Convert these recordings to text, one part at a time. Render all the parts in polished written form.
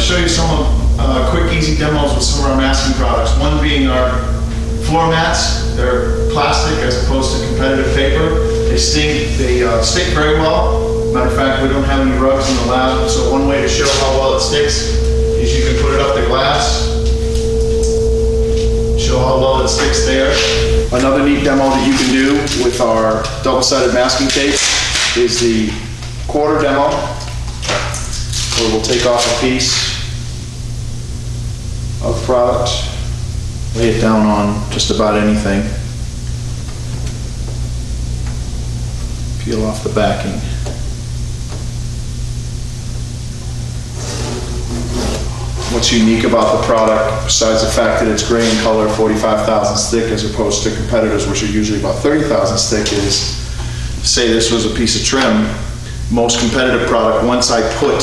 show you some quick, easy demos with some of our masking products. One being our floor mats. They're plastic as opposed to competitive paper. They stick very well. Matter of fact, we don't have any rugs in the lab, so one way to show how well it sticks is you can put it up to glass. Show how well it sticks there. Another neat demo that you can do with our double-sided masking tape is the quarter demo, where we'll take off a piece of product, lay it down on just about anything, peel off the backing. What's unique about the product, besides the fact that it's gray in color, 45 thousandths thick, as opposed to competitors, which are usually about 30 thousandths thick, is, say this was a piece of trim, most competitive product, once I put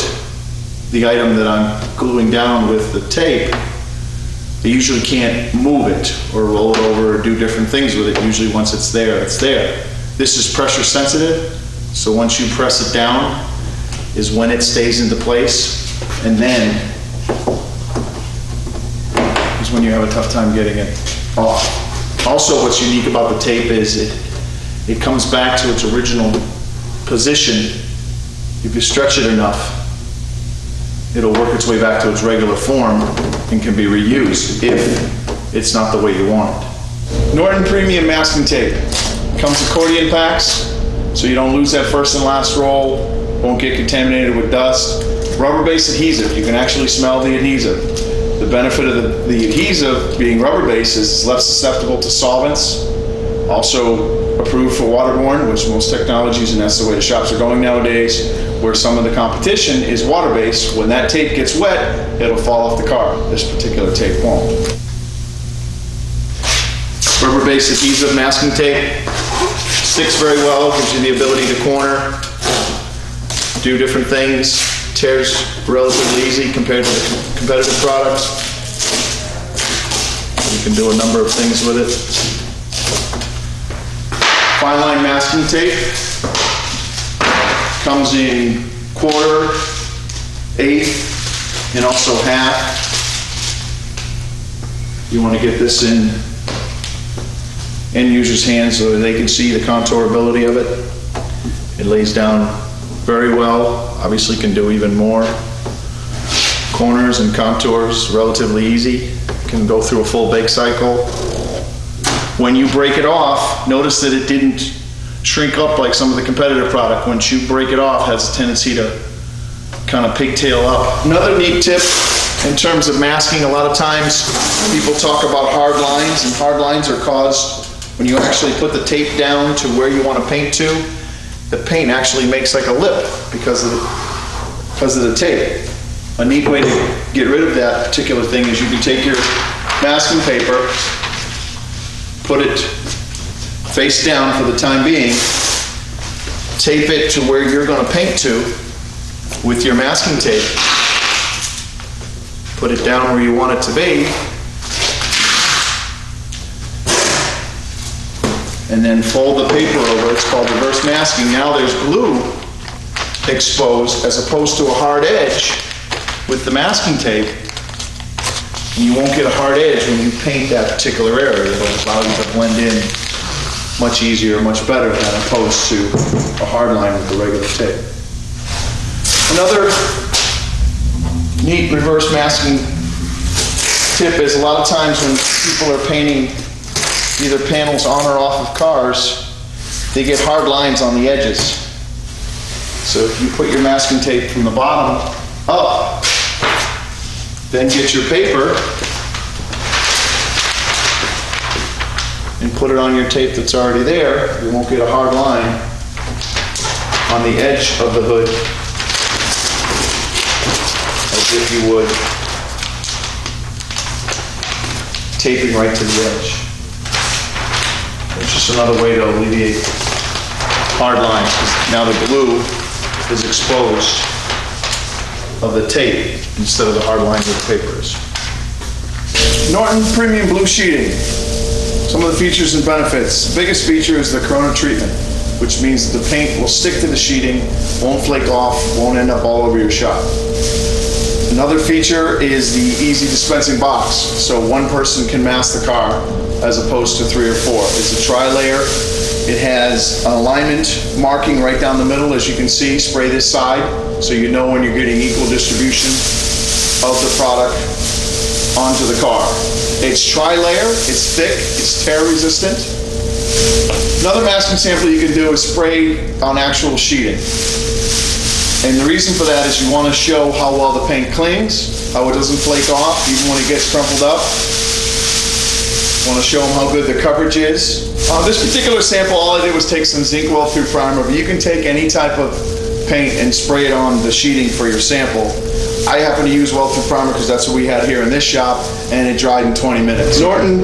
the item that I'm gluing down with the tape, I usually can't move it or roll it over or do different things with it. Usually once it's there, it's there. This is pressure sensitive, so once you press it down is when it stays into place, and then is when you have a tough time getting it off. Also, what's unique about the tape is it comes back to its original position. If you stretch it enough, it'll work its way back to its regular form and can be reused if it's not the way you want it. Norton Premium Masking Tape. Comes accordion packs, so you don't lose that first and last roll, won't get contaminated with dust. Rubber-based adhesive, you can actually smell the adhesive. The benefit of the adhesive being rubber-based is it's less susceptible to solvents. Also approved for waterborne, which most technologies, and that's the way the shops are going nowadays, where some of the competition is water-based. When that tape gets wet, it'll fall off the car. This particular tape won't. Rubber-based adhesive masking tape. Sticks very well, gives you the ability to corner, do different things, tears relatively easy compared to the competitive products. You can do a number of things with it. Fine line masking tape. Comes in quarter, eighth, and also half. You want to get this in end user's hands so that they can see the contourability of it. It lays down very well, obviously can do even more. Corners and contours, relatively easy. Can go through a full bake cycle. When you break it off, notice that it didn't shrink up like some of the competitive product. Once you break it off, it has a tendency to kind of pigtail up. Another neat tip in terms of masking, a lot of times people talk about hard lines, and hard lines are caused when you actually put the tape down to where you want to paint to. The paint actually makes like a lip because of the tape. A neat way to get rid of that particular thing is you can take your masking paper, put it face down for the time being, tape it to where you're going to paint to with your masking tape, put it down where you want it to be, and then fold the paper over. It's called reverse masking. Now there's glue exposed as opposed to a hard edge with the masking tape. And you won't get a hard edge when you paint that particular area. It'll allow you to blend in much easier, much better than opposed to a hard line with the regular tape. Another neat reverse masking tip is a lot of times when people are painting either panels on or off of cars, they get hard lines on the edges. So if you put your masking tape from the bottom up, then get your paper and put it on your tape that's already there, you won't get a hard line on the edge of the hood as if you would taping right to the edge. It's just another way to alleviate hard lines, because now the glue is exposed of the tape instead of the hard lines that the paper is. Norton Premium Blue Sheeting. Some of the features and benefits. The biggest feature is the corona treatment, which means that the paint will stick to the sheeting, won't flake off, won't end up all over your shop. Another feature is the easy dispensing box, so one person can mask the car as opposed to 3 or 4. It's a tri-layer. It has an alignment marking right down the middle, as you can see. Spray this side so you know when you're getting equal distribution of the product onto the car. It's tri-layer, it's thick, it's tear resistant. Another masking sample you can do is spray on actual sheeting. And the reason for that is you want to show how well the paint clings, how it doesn't flake off even when it gets crumpled up. Want to show them how good the coverage is. On this particular sample, all I did was take some zinc weld-through primer, but you can take any type of paint and spray it on the sheeting for your sample. I happen to use weld-through primer because that's what we had here in this shop, and it dried in 20 minutes. Norton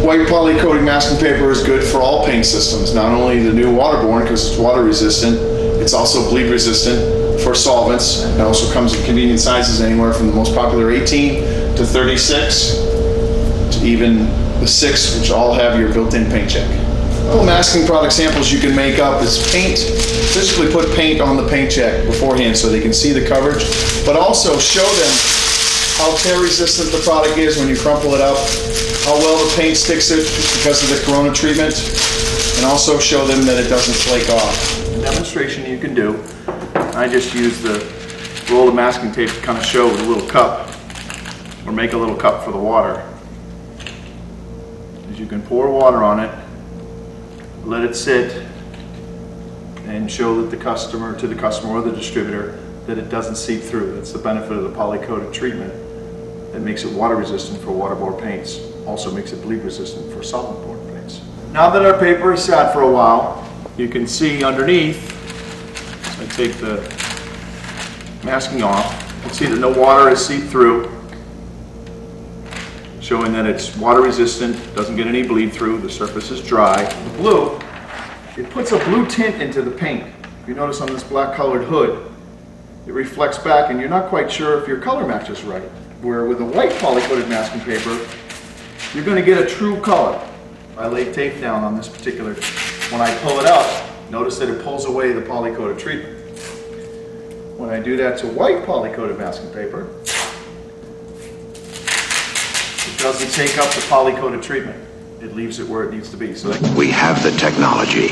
white poly coating masking paper is good for all paint systems, not only the new waterborne because it's water resistant, it's also bleed resistant for solvents. It also comes in convenient sizes anywhere from the most popular 18 to 36 to even the 6, which all have your built-in paint check. All masking product samples you can make up is paint. Physically put paint on the paint check beforehand so they can see the coverage, but also show them how tear resistant the product is when you crumple it up, how well the paint sticks it because of the Corona treatment, and also show them that it doesn't flake off. A demonstration you can do, I just use the roll of masking tape to kind of show with a little cup, or make a little cup for the water. You can pour water on it, let it sit, and show that to the customer or the distributor that it doesn't seep through. That's the benefit of the poly-coated treatment. It makes it water resistant for waterborne paints. Also makes it bleed resistant for solvent-borne paints. Now that our paper is sat for a while, you can see underneath, I take the masking off, you can see that no water has seeped through, showing that it's water resistant, doesn't get any bleed through, the surface is dry. The blue, it puts a blue tint into the paint. If you notice on this black colored hood, it reflects back and you're not quite sure if your color match is right. Where with a white poly-coated masking paper, you're going to get a true color. I lay tape down on this particular, when I pull it up, notice that it pulls away the poly-coated treatment. When I do that to white poly-coated masking paper, doesn't take up the poly-coated treatment. It leaves it where it needs to be. So we have the technology.